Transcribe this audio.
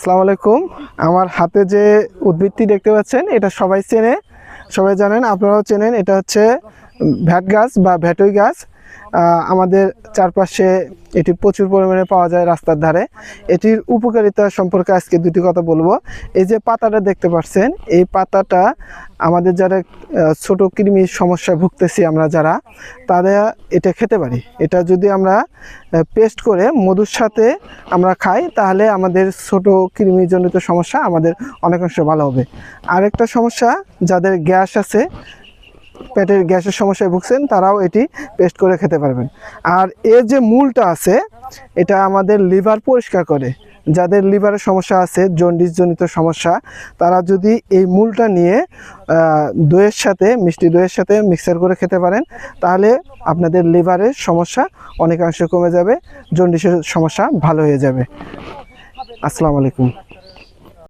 আসসালামু আলাইকুম। আমার হাতে যে উদ্ভিদটি দেখতে পাচ্ছেন এটা সবাই চেনে, সবাই জানেন, আপনারাও চেনেন। এটা হচ্ছে ভ্যাট গাছ বা ভ্যাটই গাছ। আমাদের চারপাশে এটি প্রচুর পরিমাণে পাওয়া যায় রাস্তার ধারে। এটির উপকারিতা সম্পর্কে আজকে দুটি কথা বলবো। এই যে পাতাটা দেখতে পাচ্ছেন, এই পাতাটা আমাদের যারা ছোট কৃমির সমস্যায় ভুগতেছি আমরা যারা, তারা এটা খেতে পারি। এটা যদি আমরা পেস্ট করে মধুর সাথে আমরা খাই তাহলে আমাদের ছোট কৃমিজনিত সমস্যা আমাদের অনেকাংশে ভালো হবে। আরেকটা সমস্যা, যাদের গ্যাস আছে, পেটের গ্যাসের সমস্যায় ভুগছেন, তারাও এটি পেস্ট করে খেতে পারবেন। আর এর যে মূলটা আছে এটা আমাদের লিভার পরিষ্কার করে। যাদের লিভারের সমস্যা আছে, জন্ডিস জনিত সমস্যা, তারা যদি এই মূলটা নিয়ে দইয়ের সাথে, মিষ্টি দইয়ের সাথে মিক্সার করে খেতে পারেন তাহলে আপনাদের লিভারের সমস্যা অনেকাংশে কমে যাবে, জন্ডিসের সমস্যা ভালো হয়ে যাবে। আসসালামু আলাইকুম।